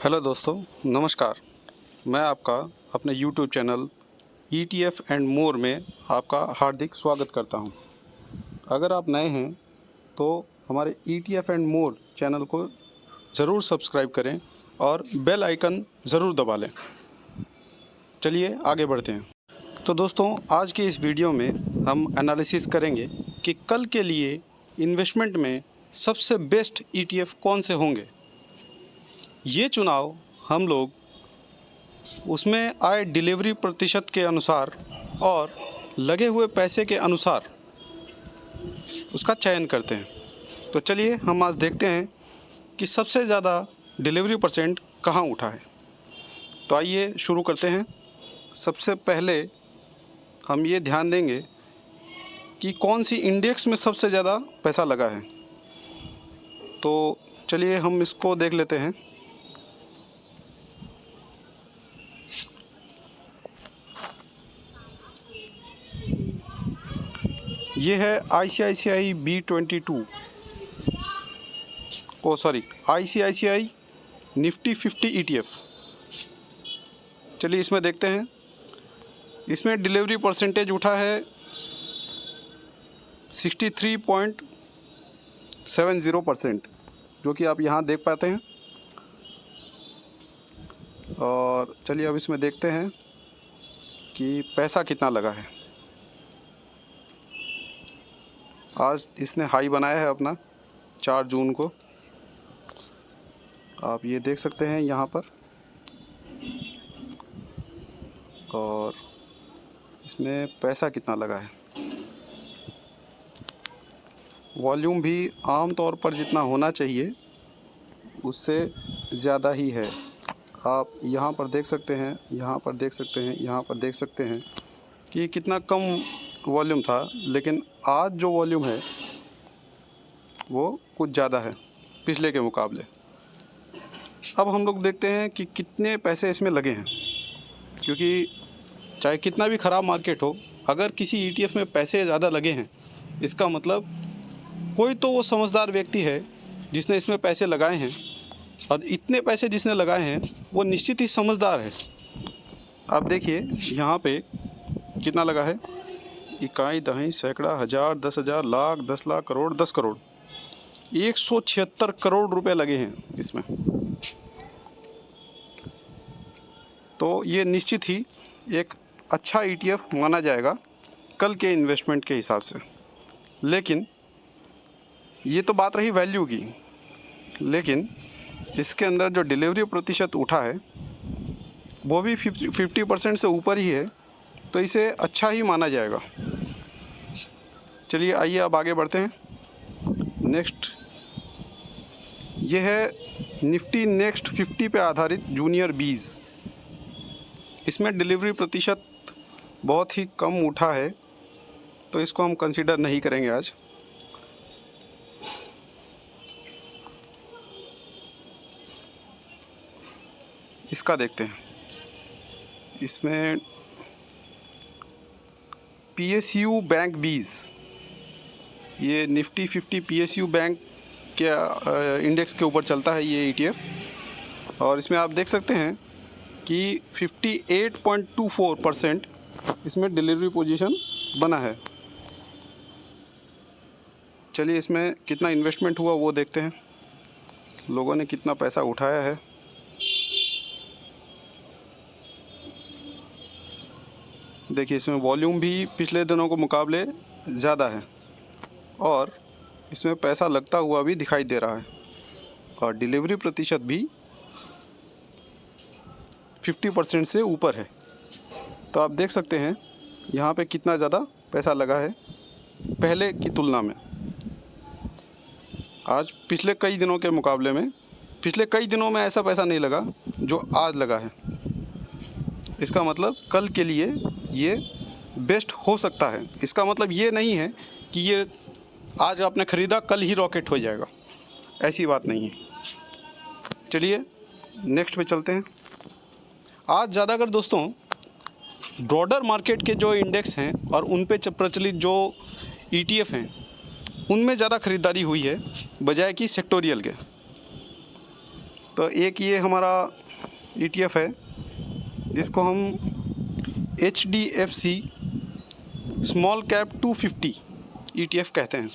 Hello दोस्तों, नमस्कार। मैं आपका अपने YouTube channel ETF and more में आपका हार्दिक स्वागत करता हूं। अगर आप नए हैं तो हमारे ETF एंड मोर चैनल को ज़रूर सब्सक्राइब करें और बेल आइकन ज़रूर दबा लें। चलिए आगे बढ़ते हैं। तो दोस्तों, आज के इस वीडियो में हम एनालिसिस करेंगे कि कल के लिए इन्वेस्टमेंट में सबसे बेस्ट ETF कौन से होंगे। ये चुनाव हम लोग उसमें आए डिलीवरी प्रतिशत के अनुसार और लगे हुए पैसे के अनुसार उसका चयन करते हैं। तो चलिए हम आज देखते हैं कि सबसे ज़्यादा डिलीवरी परसेंट कहाँ उठा है। तो आइए शुरू करते हैं। सबसे पहले हम ये ध्यान देंगे कि कौन सी इंडेक्स में सबसे ज़्यादा पैसा लगा है। तो चलिए हम इसको देख लेते हैं। ये है ICICI B22 ICICI Nifty 50 ETF। चलिए इसमें देखते हैं। इसमें डिलीवरी परसेंटेज उठा है 63.70%, जो कि आप यहाँ देख पाते हैं। और चलिए अब इसमें देखते हैं कि पैसा कितना लगा है। आज इसने हाई बनाया है अपना 4 जून को, आप ये देख सकते हैं यहाँ पर। और इसमें पैसा कितना लगा है, वॉल्यूम भी आम तौर पर जितना होना चाहिए उससे ज़्यादा ही है। आप यहाँ पर देख सकते हैं, यहाँ पर देख सकते हैं, यहाँ पर देख सकते हैं कि कितना कम वॉल्यूम था, लेकिन आज जो वॉल्यूम है वो कुछ ज़्यादा है पिछले के मुकाबले। अब हम लोग देखते हैं कि कितने पैसे इसमें लगे हैं, क्योंकि चाहे कितना भी ख़राब मार्केट हो, अगर किसी ETF में पैसे ज़्यादा लगे हैं इसका मतलब कोई तो वो समझदार व्यक्ति है जिसने इसमें पैसे लगाए हैं, और इतने पैसे जिसने लगाए हैं वो निश्चित ही समझदार है। आप देखिए यहाँ पे कितना लगा है, इकाई, दहाई, सैकड़ा, हज़ार, 10,000, लाख, 10 लाख, करोड़, 10 करोड़, 176 करोड़ रुपए लगे हैं इसमें। तो ये निश्चित ही एक अच्छा ETF माना जाएगा कल के इन्वेस्टमेंट के हिसाब से। लेकिन ये तो बात रही वैल्यू की, लेकिन इसके अंदर जो डिलीवरी प्रतिशत उठा है वो भी 50% से ऊपर ही है, तो इसे अच्छा ही माना जाएगा। चलिए आइए अब आगे बढ़ते हैं। नेक्स्ट ये है निफ्टी नेक्स्ट 50 पे आधारित जूनियर 20। इसमें डिलीवरी प्रतिशत बहुत ही कम उठा है, तो इसको हम कंसीडर नहीं करेंगे आज। इसका देखते हैं। इसमें PSU बैंक 20, ये निफ्टी 50 PSU बैंक के इंडेक्स के ऊपर चलता है ये ETF। और इसमें आप देख सकते हैं कि 58.24% इसमें डिलीवरी पोजीशन बना है। चलिए इसमें कितना इन्वेस्टमेंट हुआ वो देखते हैं, लोगों ने कितना पैसा उठाया है। देखिए इसमें वॉल्यूम भी पिछले दिनों के मुकाबले ज़्यादा है और इसमें पैसा लगता हुआ भी दिखाई दे रहा है, और डिलीवरी प्रतिशत भी 50% से ऊपर है। तो आप देख सकते हैं यहाँ पे कितना ज़्यादा पैसा लगा है पहले की तुलना में। आज पिछले कई दिनों के मुकाबले में, पिछले कई दिनों में ऐसा पैसा नहीं लगा जो आज लगा है। इसका मतलब कल के लिए ये बेस्ट हो सकता है। इसका मतलब ये नहीं है कि ये आज आपने ख़रीदा कल ही रॉकेट हो जाएगा, ऐसी बात नहीं है। चलिए नेक्स्ट पे चलते हैं। आज ज़्यादातर दोस्तों ब्रॉडर मार्केट के जो इंडेक्स हैं और उन पे प्रचलित जो ETF हैं उनमें ज़्यादा ख़रीदारी हुई है बजाय कि सेक्टोरियल के। तो एक ये हमारा ETF है जिसको हम HDFC स्मॉल कैप 250 ETF कहते हैं।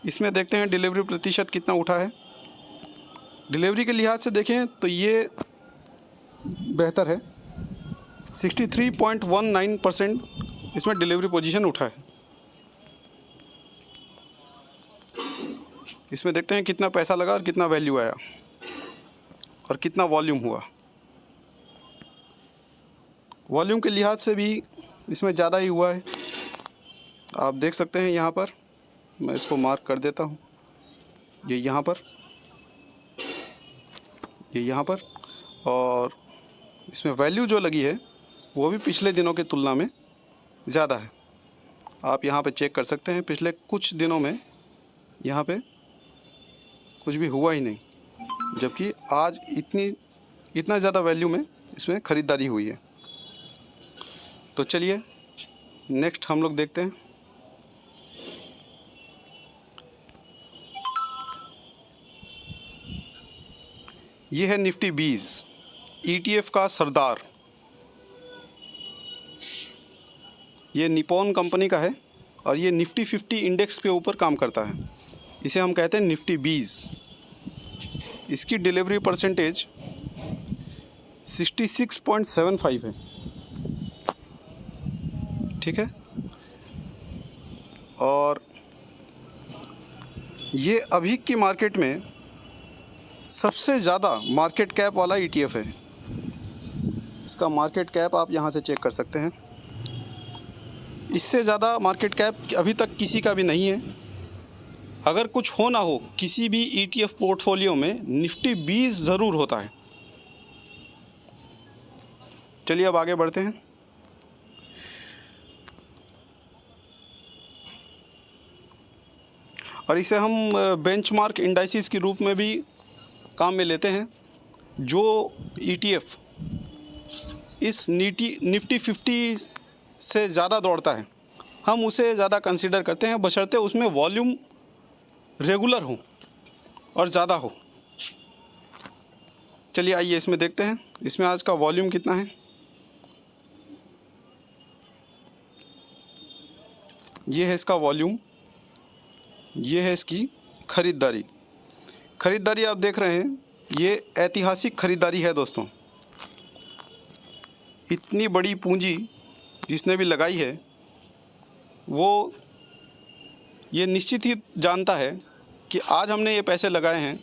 इसमें देखते हैं डिलीवरी प्रतिशत कितना उठा है। डिलीवरी के लिहाज से देखें तो ये बेहतर है, 63.19% इसमें डिलीवरी पोजीशन उठा है। इसमें देखते हैं कितना पैसा लगा और कितना वैल्यू आया और कितना वॉल्यूम हुआ। वॉल्यूम के लिहाज से भी इसमें ज़्यादा ही हुआ है, आप देख सकते हैं यहाँ पर। मैं इसको मार्क कर देता हूँ, ये यहाँ पर, ये यहाँ पर, और इसमें वैल्यू जो लगी है वो भी पिछले दिनों के तुलना में ज़्यादा है। आप यहाँ पे चेक कर सकते हैं, पिछले कुछ दिनों में यहाँ पे कुछ भी हुआ ही नहीं, जबकि आज इतना ज़्यादा वैल्यू में इसमें ख़रीदारी हुई है। तो चलिए नेक्स्ट हम लोग देखते हैं। ये है निफ्टी 20 ETF का सरदार। ये निपॉन कंपनी का है और ये निफ्टी 50 इंडेक्स के ऊपर काम करता है। इसे हम कहते हैं निफ्टी 20। इसकी डिलीवरी परसेंटेज 66.75 है, ठीक है। और ये अभी की मार्केट में सबसे ज़्यादा मार्केट कैप वाला ETF है। इसका मार्केट कैप आप यहाँ से चेक कर सकते हैं। इससे ज़्यादा मार्केट कैप अभी तक किसी का भी नहीं है। अगर कुछ हो ना हो किसी भी ETF पोर्टफोलियो में निफ्टी 20 ज़रूर होता है। चलिए अब आगे बढ़ते हैं। और इसे हम बेंचमार्क इंडाइसिस के रूप में भी काम में लेते हैं। जो ETF इस निफ्टी 50 से ज़्यादा दौड़ता है हम उसे ज़्यादा कंसीडर करते हैं, बशर्ते उसमें वॉल्यूम रेगुलर हो और ज़्यादा हो। चलिए आइए इसमें देखते हैं, इसमें आज का वॉल्यूम कितना है। ये है इसका वॉल्यूम, ये है इसकी ख़रीदारी। ख़रीदारी आप देख रहे हैं, ये ऐतिहासिक ख़रीदारी है दोस्तों। इतनी बड़ी पूंजी जिसने भी लगाई है वो ये निश्चित ही जानता है कि आज हमने ये पैसे लगाए हैं,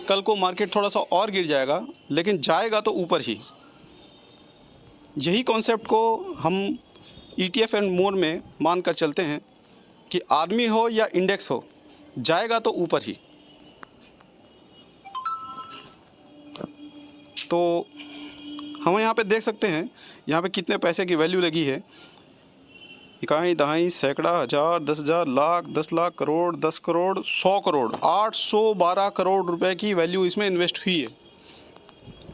कल को मार्केट थोड़ा सा और गिर जाएगा, लेकिन जाएगा तो ऊपर ही। यही कॉन्सेप्ट को हम ETF एंड मोर में मान कर चलते हैं कि आदमी हो या इंडेक्स हो, जाएगा तो ऊपर ही। तो हम यहाँ पे देख सकते हैं यहाँ पे कितने पैसे की वैल्यू लगी है। इकाई, दहाई, सैकड़ा, हज़ार, 10,000, लाख, 10 लाख, करोड़, 10 करोड़, 100 करोड़, 812 करोड़ रुपए की वैल्यू इसमें इन्वेस्ट हुई है।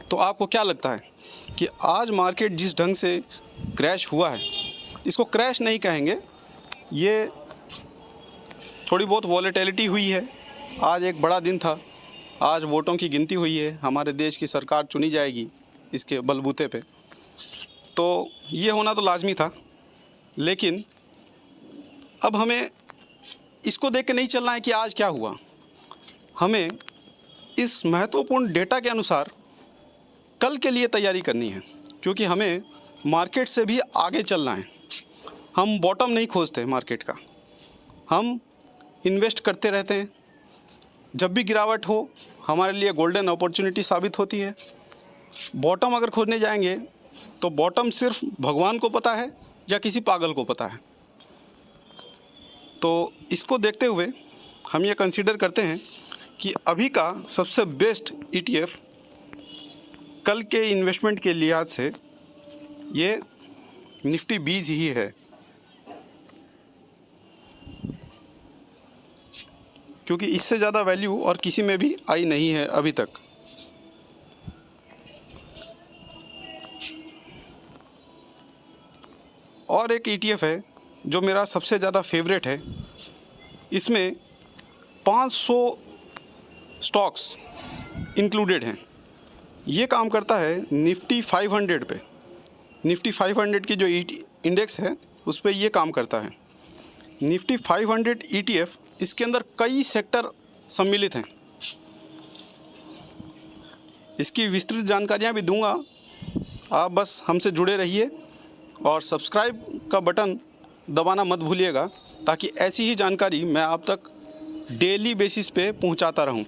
तो आपको क्या लगता है कि आज मार्केट जिस ढंग से क्रैश हुआ है, इसको क्रैश नहीं कहेंगे, ये थोड़ी बहुत वॉलेटिलिटी हुई है। आज एक बड़ा दिन था, आज वोटों की गिनती हुई है, हमारे देश की सरकार चुनी जाएगी इसके बलबूते पे, तो ये होना तो लाजमी था। लेकिन अब हमें इसको देख के नहीं चलना है कि आज क्या हुआ। हमें इस महत्वपूर्ण डेटा के अनुसार कल के लिए तैयारी करनी है, क्योंकि हमें मार्केट से भी आगे चलना है। हम बॉटम नहीं खोजते मार्केट का, हम इन्वेस्ट करते रहते हैं। जब भी गिरावट हो हमारे लिए गोल्डन अपॉर्चुनिटी साबित होती है। बॉटम अगर खोजने जाएंगे तो बॉटम सिर्फ भगवान को पता है या किसी पागल को पता है। तो इसको देखते हुए हम ये कंसीडर करते हैं कि अभी का सबसे बेस्ट ETF कल के इन्वेस्टमेंट के लिहाज से ये निफ्टी 20 ही है, क्योंकि इससे ज़्यादा वैल्यू और किसी में भी आई नहीं है अभी तक। और एक ETF है जो मेरा सबसे ज़्यादा फेवरेट है। इसमें 500 स्टॉक्स इंक्लूडेड हैं। ये काम करता है निफ्टी 500 पे। निफ्टी 500 की जो इंडेक्स है उस पर ये काम करता है। निफ्टी 500 ETF, इसके अंदर कई सेक्टर सम्मिलित हैं। इसकी विस्तृत जानकारियाँ भी दूंगा, आप बस हमसे जुड़े रहिए और सब्सक्राइब का बटन दबाना मत भूलिएगा, ताकि ऐसी ही जानकारी मैं आप तक डेली बेसिस पे पहुंचाता रहूं।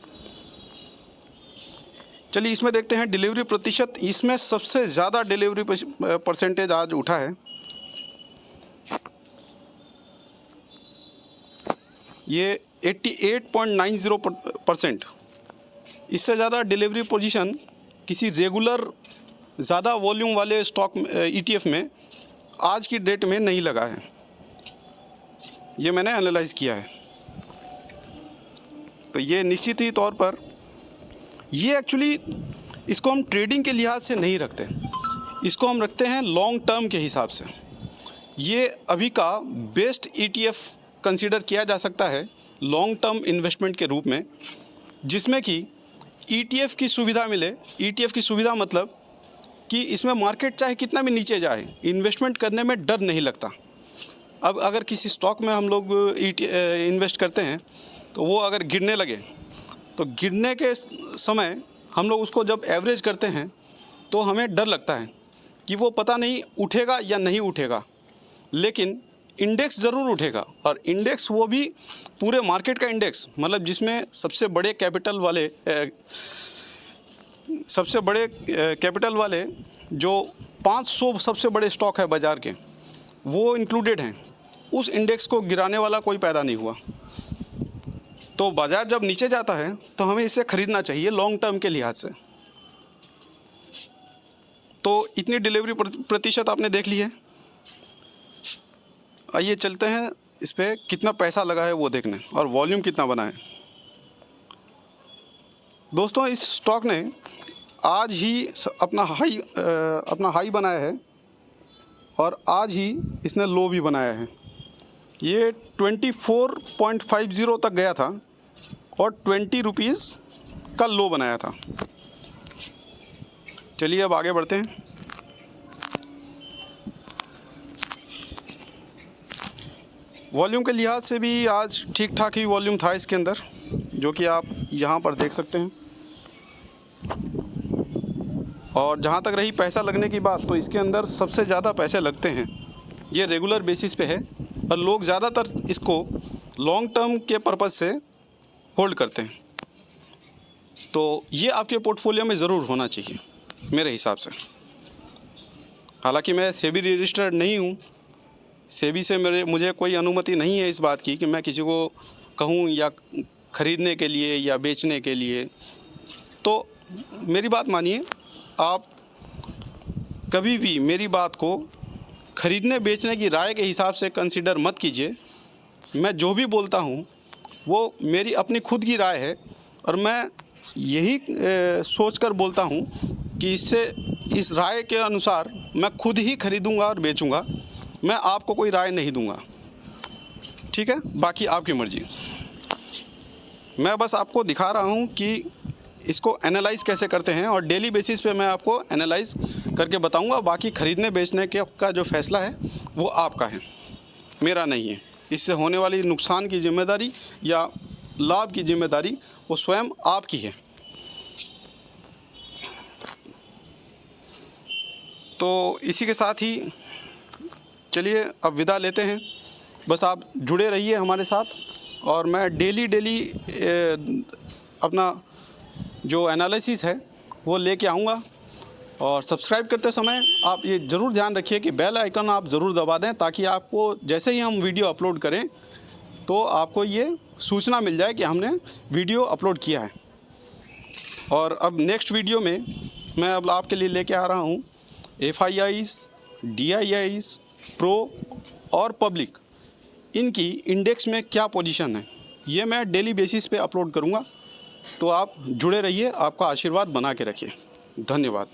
चलिए इसमें देखते हैं डिलीवरी प्रतिशत। इसमें सबसे ज़्यादा डिलीवरी परसेंटेज आज उठा है। ये 88.90%। इससे ज़्यादा डिलीवरी पोजीशन किसी रेगुलर ज़्यादा वॉल्यूम वाले स्टॉक ETF में आज की डेट में नहीं लगा है। ये मैंने एनालाइज़ किया है। तो ये निश्चित ही तौर पर ये एक्चुअली इसको हम ट्रेडिंग के लिहाज से नहीं रखते, इसको हम रखते हैं लॉन्ग टर्म के हिसाब से। ये अभी का बेस्ट ETF कंसीडर किया जा सकता है लॉन्ग टर्म इन्वेस्टमेंट के रूप में, जिसमें कि ETF की सुविधा मिले। ETF की सुविधा मतलब कि इसमें मार्केट चाहे कितना भी नीचे जाए, इन्वेस्टमेंट करने में डर नहीं लगता। अब अगर किसी स्टॉक में हम लोग इन्वेस्ट करते हैं तो वो अगर गिरने लगे, तो गिरने के समय हम लोग उसको जब एवरेज करते हैं तो हमें डर लगता है कि वो पता नहीं उठेगा या नहीं उठेगा, लेकिन इंडेक्स ज़रूर उठेगा। और इंडेक्स वो भी पूरे मार्केट का इंडेक्स, मतलब जिसमें सबसे बड़े कैपिटल वाले जो 500 सबसे बड़े स्टॉक है बाज़ार के, वो इंक्लूडेड हैं। उस इंडेक्स को गिराने वाला कोई पैदा नहीं हुआ। तो बाज़ार जब नीचे जाता है तो हमें इसे ख़रीदना चाहिए लॉन्ग टर्म के लिहाज से। तो इतनी डिलीवरी प्रतिशत आपने देख ली है। आइए चलते हैं इस पर कितना पैसा लगा है वो देखने, और वॉल्यूम कितना बना है। दोस्तों, इस स्टॉक ने आज ही अपना हाई बनाया है और आज ही इसने लो भी बनाया है। ये 24.50 तक गया था और 20 रुपीज़ का लो बनाया था। चलिए अब आगे बढ़ते हैं। वॉल्यूम के लिहाज से भी आज ठीक ठाक ही वॉल्यूम था इसके अंदर, जो कि आप यहाँ पर देख सकते हैं। और जहाँ तक रही पैसा लगने की बात, तो इसके अंदर सबसे ज़्यादा पैसे लगते हैं। ये रेगुलर बेसिस पे है और लोग ज़्यादातर इसको लॉन्ग टर्म के पर्पज़ से होल्ड करते हैं। तो ये आपके पोर्टफोलियो में ज़रूर होना चाहिए मेरे हिसाब से। हालांकि मैं सेबी रजिस्टर्ड नहीं हूँ, सेबी से मुझे कोई अनुमति नहीं है इस बात की कि मैं किसी को कहूँ या ख़रीदने के लिए या बेचने के लिए। तो मेरी बात मानिए, आप कभी भी मेरी बात को ख़रीदने बेचने की राय के हिसाब से कंसीडर मत कीजिए। मैं जो भी बोलता हूँ वो मेरी अपनी खुद की राय है और मैं यही सोचकर बोलता हूँ कि इस राय के अनुसार मैं खुद ही ख़रीदूँगा और बेचूँगा। मैं आपको कोई राय नहीं दूँगा, ठीक है? बाकी आपकी मर्ज़ी। मैं बस आपको दिखा रहा हूँ कि इसको एनालाइज़ कैसे करते हैं, और डेली बेसिस पे मैं आपको एनालाइज़ करके बताऊंगा। बाकी ख़रीदने बेचने का जो फ़ैसला है वो आपका है, मेरा नहीं है। इससे होने वाली नुकसान की जिम्मेदारी या लाभ की जिम्मेदारी वो स्वयं आपकी है। तो इसी के साथ ही चलिए अब विदा लेते हैं। बस आप जुड़े रहिए हमारे साथ, और मैं डेली अपना जो एनालिसिस है वो लेके आऊँगा। और सब्सक्राइब करते समय आप ये ज़रूर ध्यान रखिए कि बेल आइकन आप ज़रूर दबा दें, ताकि आपको जैसे ही हम वीडियो अपलोड करें तो आपको ये सूचना मिल जाए कि हमने वीडियो अपलोड किया है। और अब नेक्स्ट वीडियो में मैं अब आपके लिए लेके आ रहा हूँ FIIs, DIIs, प्रो और पब्लिक, इनकी इंडेक्स में क्या पोजीशन है, ये मैं डेली बेसिस पे अपलोड करूँगा। तो आप जुड़े रहिए, आपका आशीर्वाद बना के रखिए। धन्यवाद।